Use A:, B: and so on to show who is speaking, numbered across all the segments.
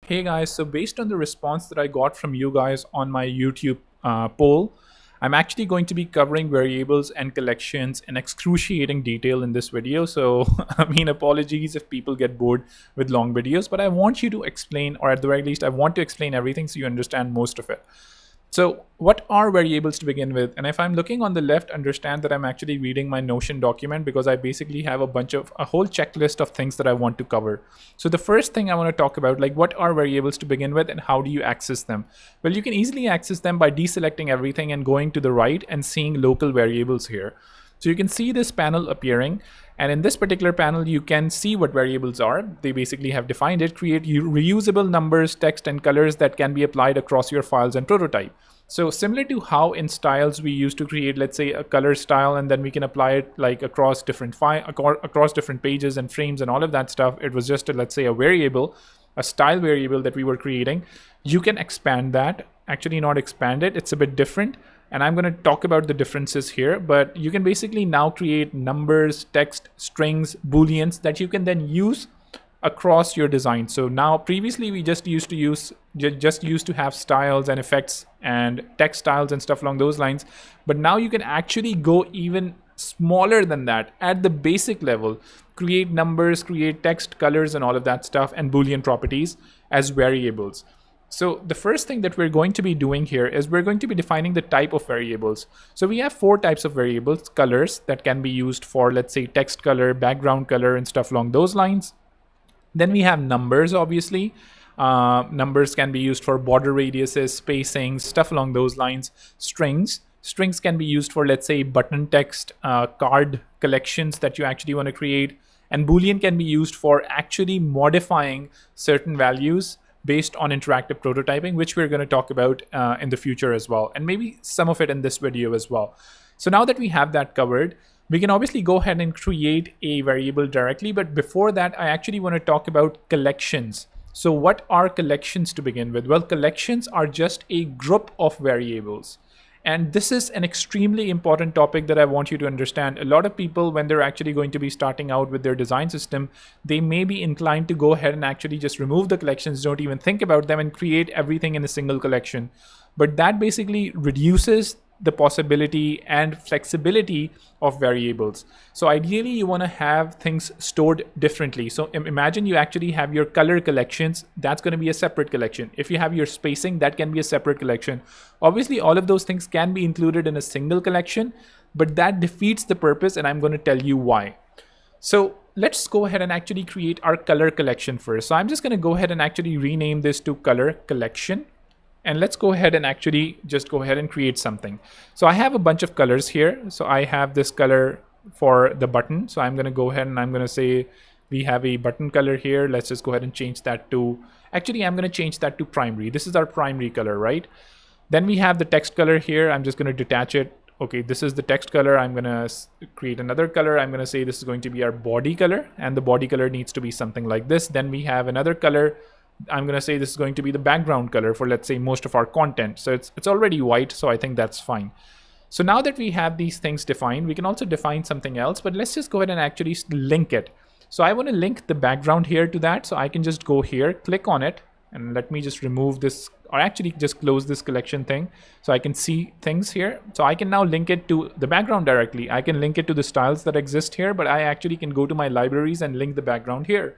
A: Hey guys, so based on the response that I got from you guys on my YouTube poll, I'm actually going to be covering variables and collections in excruciating detail in this video. So, I mean, apologies if people get bored with long videos, but I want you to explain, or at the very least, I want to explain everything so you understand most of it. So what are variables to begin with? And if I'm looking on the left, understand that I'm actually reading my Notion document because I basically have a whole checklist of things that I want to cover. So the first thing I want to talk about, like what are variables to begin with and how do you access them? Well, you can easily access them by deselecting everything and going to the right and seeing local variables here. So you can see this panel appearing, and in this particular panel, you can see what variables are. They basically have defined it, create reusable numbers, text, and colors that can be applied across your files and prototype. So similar to how in styles we used to create, let's say, a color style, and then we can apply it like across different across different pages and frames and all of that stuff. It was just let's say a variable, a style variable that we were creating. You can expand that, actually not expand it. It's a bit different. And I'm going to talk about the differences here, but you can basically now create numbers, text, strings, Booleans that you can then use across your design. So now previously we just used to have styles and effects and text styles and stuff along those lines. But now you can actually go even smaller than that at the basic level, create numbers, create text, colors, and all of that stuff, and Boolean properties as variables. So the first thing that we're going to be doing here is we're going to be defining the type of variables. So we have 4 types of variables: colors that can be used for, let's say, text color, background color, and stuff along those lines. Then we have numbers, obviously. Numbers can be used for border radiuses, spacing, stuff along those lines. Strings can be used for, let's say, button text, card collections that you actually want to create. And Boolean can be used for actually modifying certain values based on interactive prototyping, which we're going to talk about in the future as well, and maybe some of it in this video as well. So now that we have that covered, we can obviously go ahead and create a variable directly. But before that, I actually want to talk about collections. So what are collections to begin with? Well, collections are just a group of variables. And this is an extremely important topic that I want you to understand. A lot of people, when they're actually going to be starting out with their design system, they may be inclined to go ahead and actually just remove the collections, don't even think about them, and create everything in a single collection. But that basically reduces the possibility and flexibility of variables. So ideally, you want to have things stored differently. So imagine you actually have your color collections. That's going to be a separate collection. If you have your spacing, that can be a separate collection. Obviously, all of those things can be included in a single collection, but that defeats the purpose, and I'm going to tell you why. So let's go ahead and actually create our color collection first. So I'm just going to go ahead and actually rename this to color collection. And let's go ahead and actually just go ahead and create something. So I have a bunch of colors here. So I have this color for the button. So I'm going to go ahead and I'm going to say we have a button color here. Let's just go ahead and change that to, actually, I'm going to change that to primary. This is our primary color, right? Then we have the text color here. I'm just going to detach it. Okay, this is the text color. I'm going to create another color. I'm going to say this is going to be our body color, and the body color needs to be something like this. Then we have another color. I'm going to say this is going to be the background color for, let's say, most of our content. So it's already white, so I think that's fine. So now that we have these things defined, we can also define something else, but let's just go ahead and actually link it. So I want to link the background here to that. So I can just go here, click on it, and let me just remove this, or actually just close this collection thing so I can see things here. So I can now link it to the background directly. I can link it to the styles that exist here, but I actually can go to my libraries and link the background here.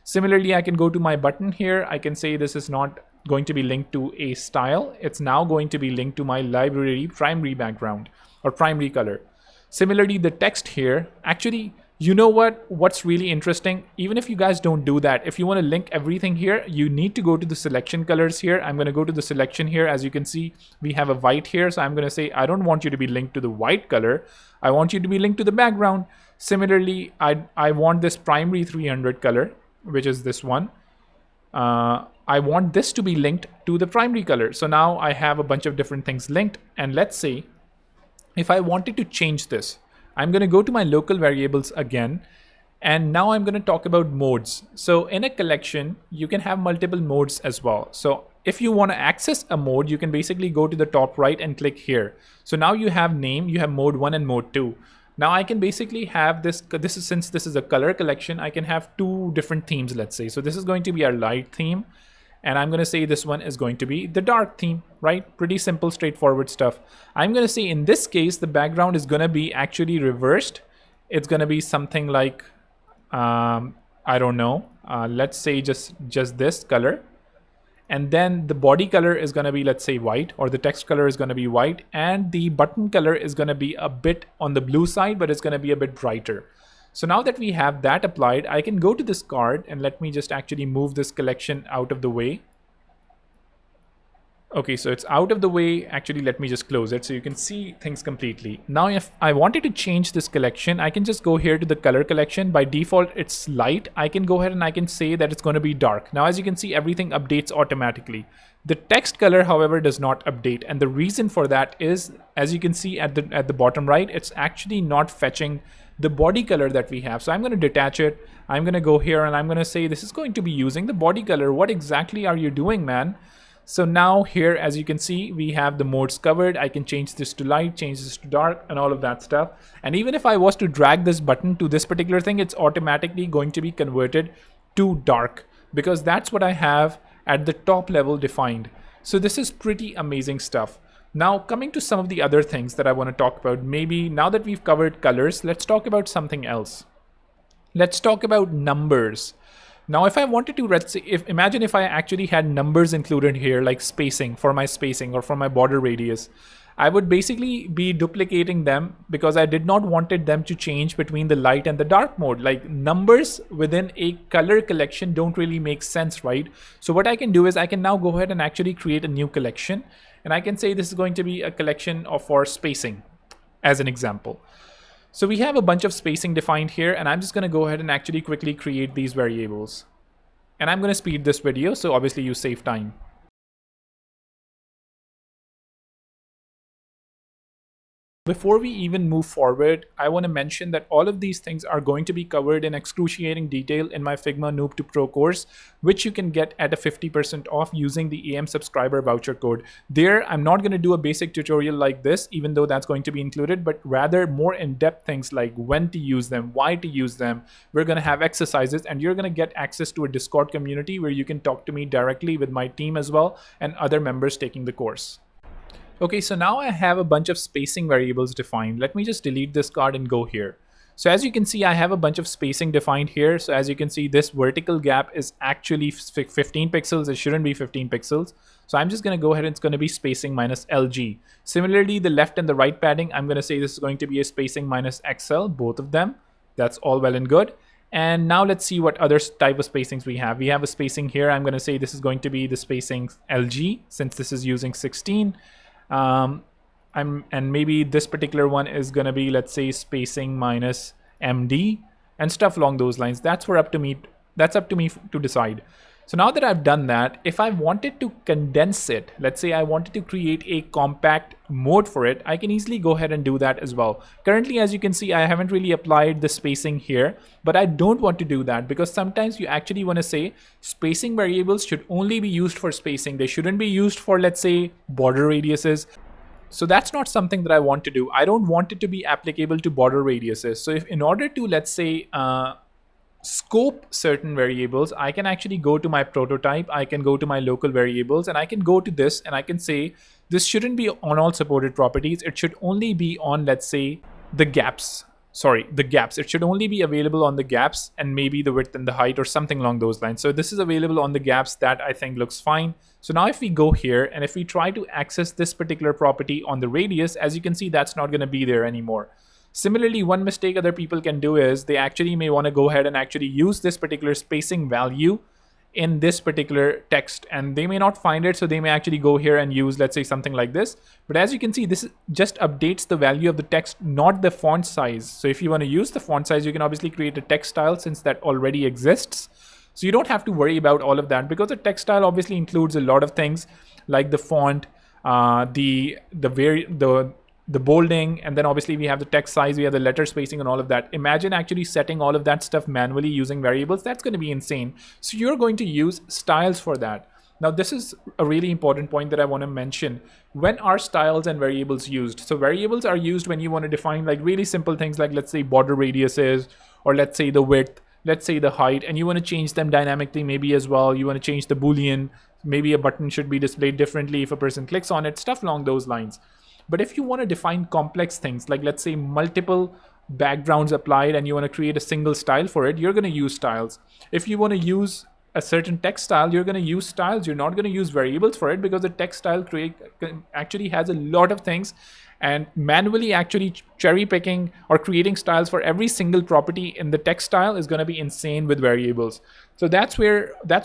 A: Similarly, I can go to my button here. I can say this is not going to be linked to a style. It's now going to be linked to my library primary background or primary color. Similarly, the text here, actually, you know what's really interesting? Even if you guys don't do that, if you want to link everything here, you need to go to the selection colors here. I'm going to go to the selection here. As you can see, we have a white here. So I'm going to say, I don't want you to be linked to the white color. I want you to be linked to the background. Similarly, I want this primary 300 color, which is this one. I want this to be linked to the primary color. So now I have a bunch of different things linked. And let's say if I wanted to change this, I'm going to go to my local variables again. And now I'm going to talk about modes. So in a collection, you can have multiple modes as well. So if you want to access a mode, you can basically go to the top right and click here. So now you have name, you have mode 1 and mode 2. Now I can basically have since this is a color collection, I can have 2 different themes, let's say. So this is going to be our light theme, And I'm going to say this one is going to be the dark theme, right? Pretty simple, straightforward stuff. I'm going to say in this case, the background is going to be actually reversed. It's going to be something like, I don't know, let's say just this color. And then the body color is going to be, let's say, white, or the text color is going to be white, and the button color is going to be a bit on the blue side, but it's going to be a bit brighter. So now that we have that applied, I can go to this card, and let me just actually move this collection out of the way. Okay, so it's out of the way. Actually, let me just close it so you can see things completely. Now, if I wanted to change this collection, I can just go here to the color collection. By default, it's light. I can go ahead and I can say that it's going to be dark. Now, as you can see, everything updates automatically. The text color, however, does not update. And the reason for that is, as you can see at the bottom right, it's actually not fetching the body color that we have. So I'm going to detach it. I'm going to go here and I'm going to say this is going to be using the body color. What exactly are you doing, man? So now here, as you can see, we have the modes covered. I can change this to light, change this to dark, and all of that stuff. And even if I was to drag this button to this particular thing, it's automatically going to be converted to dark, because that's what I have at the top level defined. So this is pretty amazing stuff. Now, coming to some of the other things that I want to talk about, maybe now that we've covered colors, let's talk about something else. Let's talk about numbers. Now, if I wanted to, let's say, imagine if I actually had numbers included here, like spacing for my spacing or for my border radius, I would basically be duplicating them because I did not wanted them to change between the light and the dark mode. Like numbers within a color collection don't really make sense, right? So what I can do is I can now go ahead and actually create a new collection, and I can say this is going to be a collection of for spacing as an example. So we have a bunch of spacing defined here, and I'm just going to go ahead and actually quickly create these variables. And I'm going to speed this video, so obviously you save time. Before we even move forward, I want to mention that all of these things are going to be covered in excruciating detail in my Figma Noob to Pro course, which you can get at a 50% off using the AM subscriber voucher code. There, I'm not going to do a basic tutorial like this, even though that's going to be included, but rather more in-depth things like when to use them, why to use them. We're going to have exercises, and you're going to get access to a Discord community where you can talk to me directly with my team as well and other members taking the course. Okay, so now I have a bunch of spacing variables defined. Let me just delete this card and go here. So as you can see, I have a bunch of spacing defined here. So as you can see, this vertical gap is actually 15 pixels. It shouldn't be 15 pixels. So I'm just going to go ahead and it's going to be spacing minus LG. Similarly, the left and the right padding, I'm going to say this is going to be a spacing minus XL, both of them. That's all well and good. And now let's see what other type of spacings we have. We have a spacing here. I'm going to say this is going to be the spacing LG, since this is using 16. And maybe this particular one is going to be, let's say, spacing minus MD and stuff along those lines. That's up to me to decide. So now that I've done that, if I wanted to condense it, let's say I wanted to create a compact mode for it, I can easily go ahead and do that as well. Currently, as you can see, I haven't really applied the spacing here, but I don't want to do that because sometimes you actually want to say spacing variables should only be used for spacing. They shouldn't be used for, let's say, border radiuses. So that's not something that I want to do. I don't want it to be applicable to border radiuses. So if in order to, let's say, scope certain variables, I can actually go to my prototype, I can go to my local variables, and I can go to this and I can say this shouldn't be on all supported properties. It should only be on, let's say, the gaps. The gaps. It should only be available on the gaps and maybe the width and the height or something along those lines. So this is available on the gaps. That I think looks fine. So now if we go here and if we try to access this particular property on the radius, as you can see, that's not going to be there anymore. Similarly, one mistake other people can do is they actually may want to go ahead and actually use this particular spacing value in this particular text, and they may not find it, so they may actually go here and use, let's say, something like this. But as you can see, this just updates the value of the text, not the font size. So if you want to use the font size, you can obviously create a text style since that already exists. So you don't have to worry about all of that because the text style obviously includes a lot of things like the font, the bolding, and then obviously we have the text size, we have the letter spacing and all of that. Imagine actually setting all of that stuff manually using variables. That's going to be insane. So you're going to use styles for that. Now this is a really important point that I want to mention. When are styles and variables used? So variables are used when you want to define like really simple things like, let's say, border radiuses, or let's say the width, let's say the height, and you want to change them dynamically maybe as well. You want to change the Boolean, maybe a button should be displayed differently if a person clicks on it, stuff along those lines. But if you want to define complex things, like let's say multiple backgrounds applied and you want to create a single style for it, you're going to use styles. If you want to use a certain text style, you're going to use styles. You're not going to use variables for it, because the text style actually has a lot of things, and manually actually cherry picking or creating styles for every single property in the text style is going to be insane with variables. So that's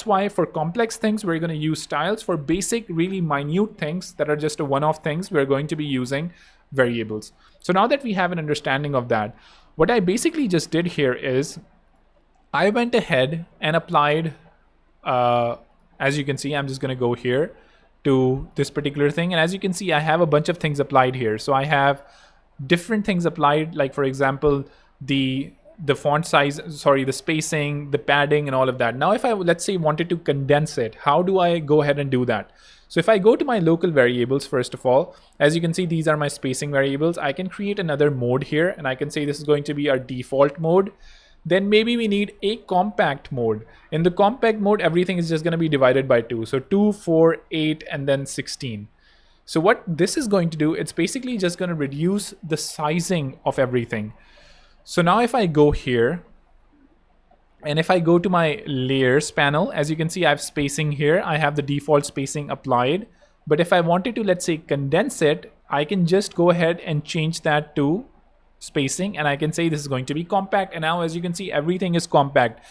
A: why for complex things we're going to use styles. For basic, really minute things that are just a one-off things, we're going to be using variables. So now that we have an understanding of that, what I basically just did here is I went ahead and applied, as you can see, I'm just going to go here to this particular thing, and as you can see, I have a bunch of things applied here. So I have different things applied, like for example, the font size, sorry, the spacing, the padding, and all of that. Now if I, let's say, wanted to condense it, how do I go ahead and do that? So if I go to my local variables, first of all, as you can see, these are my spacing variables. I can create another mode here, and I can say this is going to be our default mode. Then maybe we need a compact mode. In the compact mode, everything is just going to be divided by 2. So 2, 4, 8, and then 16. So what this is going to do, it's basically just going to reduce the sizing of everything. So now if I go here, and if I go to my layers panel, as you can see, I have spacing here. I have the default spacing applied. But if I wanted to, let's say, condense it, I can just go ahead and change that to spacing, and I can say this is going to be compact. And now as you can see, everything is compact.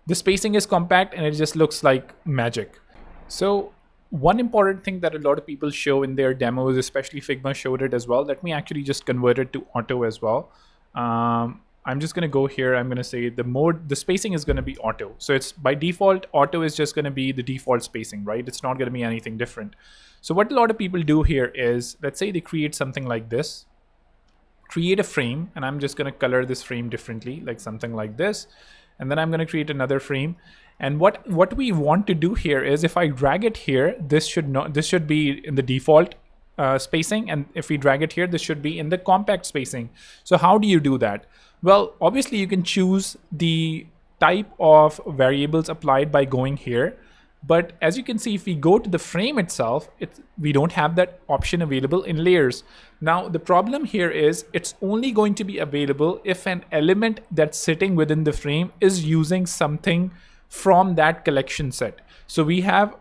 A: The spacing is compact, and it just looks like magic. So one important thing that a lot of people show in their demos, especially Figma showed it as well. Let me actually just convert it to auto as well. I'm just going to go here. I'm going to say the spacing is going to be auto. So it's by default, auto is just going to be the default spacing, right? It's not going to be anything different. So what a lot of people do here is, let's say they create something like this, create a frame, and I'm just going to color this frame differently, like something like this. And then I'm going to create another frame. And what we want to do here is, if I drag it here, this should be in the default spacing, and if we drag it here, this should be in the compact spacing. So how do you do that? Well, obviously you can choose the type of variables applied by going here. But as you can see, if we go to the frame itself, we don't have that option available in layers. Now, the problem here is it's only going to be available if an element that's sitting within the frame is using something from that collection set. So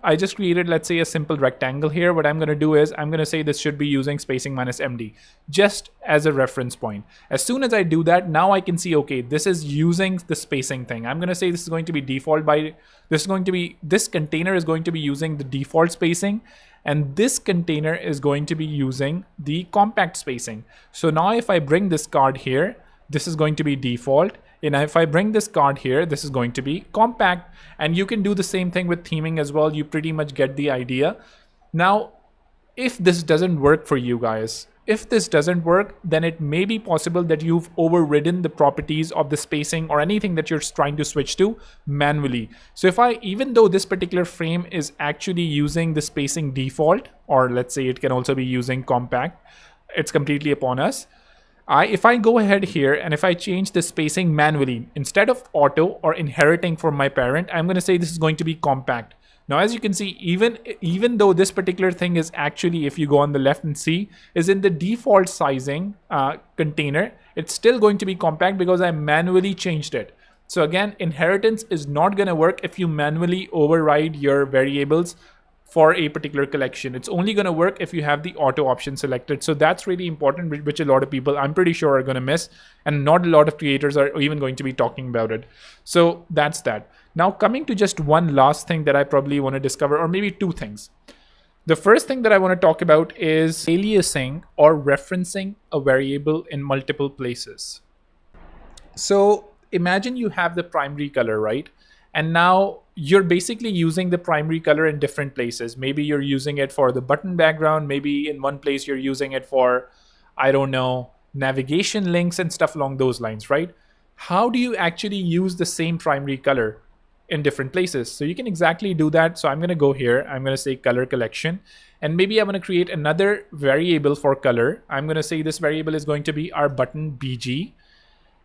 A: I just created, let's say, a simple rectangle here. What I'm going to do is I'm going to say this should be using spacing minus MD, just as a reference point. As soon as I do that, now I can see, okay, this is using the spacing thing. I'm going to say this is going to be default this container is going to be using the default spacing, and this container is going to be using the compact spacing. So now if I bring this card here, this is going to be default. And if I bring this card here, this is going to be compact. And you can do the same thing with theming as well. You pretty much get the idea. Now, if this doesn't work for you guys, if this doesn't work, then it may be possible that you've overridden the properties of the spacing or anything that you're trying to switch to manually. So even though this particular frame is actually using the spacing default, or let's say it can also be using compact, it's completely upon us. If I go ahead here and if I change the spacing manually, instead of auto or inheriting from my parent, I'm going to say this is going to be compact. Now, as you can see, even though this particular thing is actually, if you go on the left and see, is in the default sizing container, it's still going to be compact because I manually changed it. So again, inheritance is not going to work if you manually override your variables for a particular collection. It's only going to work if you have the auto option selected. So that's really important, which a lot of people, I'm pretty sure, are going to miss, and not a lot of creators are even going to be talking about it. So that's that. Now, coming to just one last thing that I probably want to discover, or maybe two things. The first thing that I want to talk about is aliasing, or referencing a variable in multiple places. So imagine you have the primary color, right? And now you're basically using the primary color in different places. Maybe you're using it for the button background. Maybe in one place you're using it for, I don't know, navigation links and stuff along those lines, right? How do you actually use the same primary color in different places? So you can exactly do that. So I'm going to go here. I'm going to say color collection. And maybe I'm going to create another variable for color. I'm going to say this variable is going to be our button BG.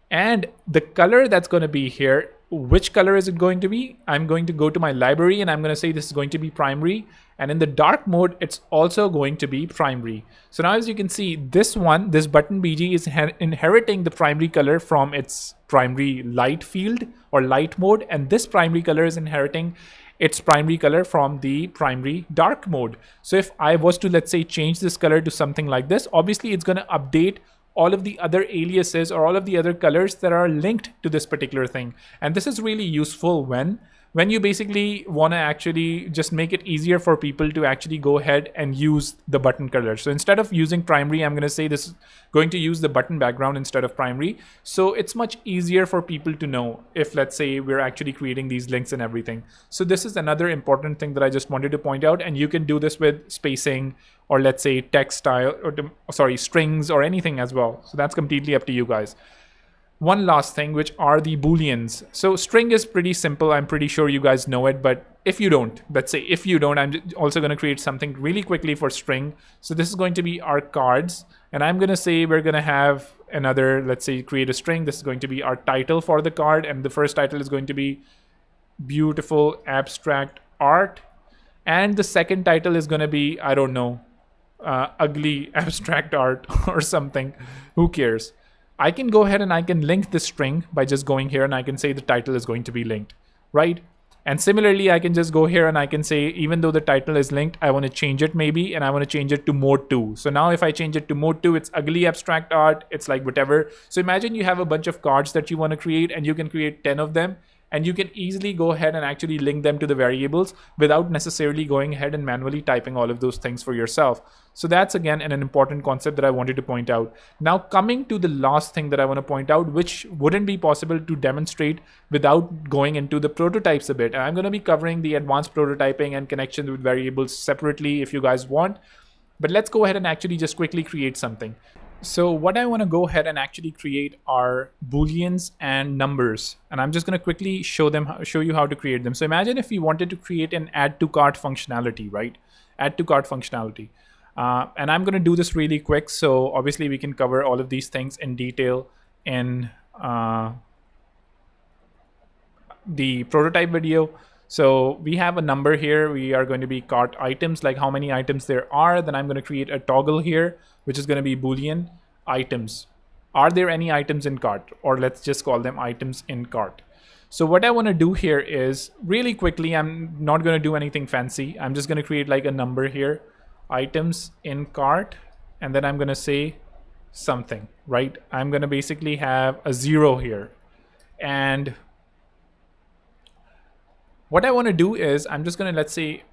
A: And the color that's going to be here which color is it going to be? I'm going to go to my library and I'm going to say this is going to be primary. And in the dark mode, it's also going to be primary. So now as you can see, this button BG is inheriting the primary color from its primary light field or light mode. And this primary color is inheriting its primary color from the primary dark mode. So if I was to, let's say, change this color to something like this, obviously it's going to update all of the other aliases or all of the other colors that are linked to this particular thing. And this is really useful when you basically want to actually just make it easier for people to actually go ahead and use the button color. So instead of using primary, I'm going to say this is going to use the button background instead of primary. So it's much easier for people to know if, let's say, we're actually creating these links and everything. So this is another important thing that I just wanted to point out. And you can do this with spacing or, let's say, text style or strings or anything as well. So that's completely up to you guys. One last thing, which are the Booleans. So string is pretty simple. I'm pretty sure you guys know it, but if you don't, let's say if you don't, I'm also going to create something really quickly for string. So this is going to be our cards. And I'm going to say we're going to have another, let's say, create a string. This is going to be our title for the card. And the first title is going to be beautiful abstract art. And the second title is going to be, I don't know, ugly abstract art or something. Who cares? I can go ahead and I can link this string by just going here and I can say the title is going to be linked, right? And similarly, I can just go here and I can say, even though the title is linked, I want to change it maybe, and I want to change it to mode 2. So now if I change it to mode 2, it's ugly abstract art, it's like whatever. So imagine you have a bunch of cards that you want to create and you can create 10 of them. And you can easily go ahead and actually link them to the variables without necessarily going ahead and manually typing all of those things for yourself. So that's again an important concept that I wanted to point out. Now coming to the last thing that I want to point out, which wouldn't be possible to demonstrate without going into the prototypes a bit. I'm going to be covering the advanced prototyping and connections with variables separately if you guys want. But let's go ahead and actually just quickly create something. So what I want to go ahead and actually create are Booleans and numbers. And I'm just going to quickly show you how to create them. So imagine if you wanted to create an add to cart functionality, right? Add to cart functionality. And I'm going to do this really quick. So obviously we can cover all of these things in detail in the prototype video. So we have a number here. We are going to be cart items, like how many items there are. Then I'm going to create a toggle here, which is going to be Boolean items. Are there any items in cart? Or let's just call them items in cart. So what I want to do here is really quickly, I'm not going to do anything fancy. I'm just going to create like a number here, items in cart. And then I'm going to say something, right? I'm going to basically have a 0 here. And what I want to do is I'm just going to, let's say,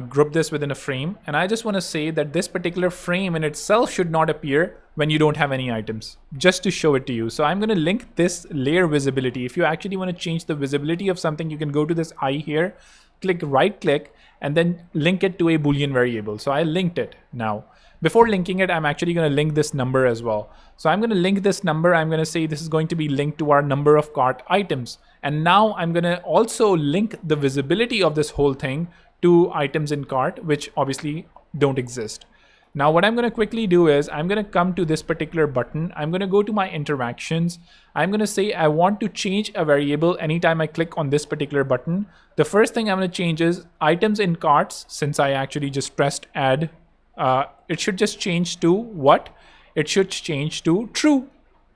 A: group this within a frame. And I just want to say that this particular frame in itself should not appear when you don't have any items, just to show it to you. So I'm going to link this layer visibility. If you actually want to change the visibility of something, you can go to this eye here, right click, and then link it to a Boolean variable. So I linked it now. Before linking it, I'm actually going to link this number as well. So I'm going to link this number. I'm going to say this is going to be linked to our number of cart items. And now I'm going to also link the visibility of this whole thing to items in cart, which obviously don't exist. Now what I'm going to quickly do is I'm going to come to this particular button. I'm going to go to my interactions. I'm going to say I want to change a variable anytime I click on this particular button. The first thing I'm going to change is items in carts. Since I actually just pressed add, it should just change to what? It should change to true.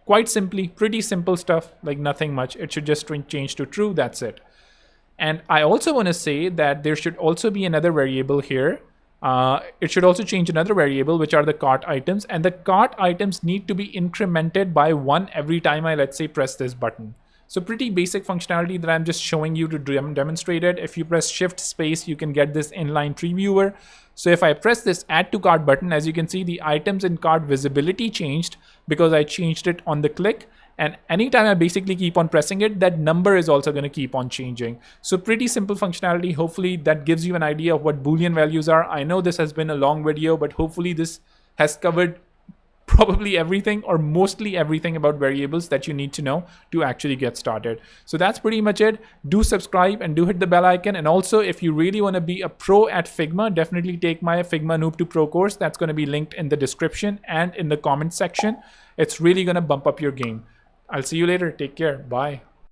A: Quite simply, pretty simple stuff, like nothing much. It should just change to true, that's it. And I also want to say that there should also be another variable here. It should also change another variable, which are the cart items. And the cart items need to be incremented by 1 every time I, let's say, press this button. So pretty basic functionality that I'm just showing you to demonstrate it. If you press shift space, you can get this inline tree viewer. So if I press this add to cart button, as you can see, the items in cart visibility changed because I changed it on the click. And anytime I basically keep on pressing it, that number is also going to keep on changing. So pretty simple functionality. Hopefully that gives you an idea of what Boolean values are. I know this has been a long video, but hopefully this has covered probably everything or mostly everything about variables that you need to know to actually get started. So that's pretty much it. Do subscribe and do hit the bell icon. And also, if you really want to be a pro at Figma, definitely take my Figma Noob to Pro course. That's going to be linked in the description and in the comment section. It's really going to bump up your game. I'll see you later. Take care. Bye.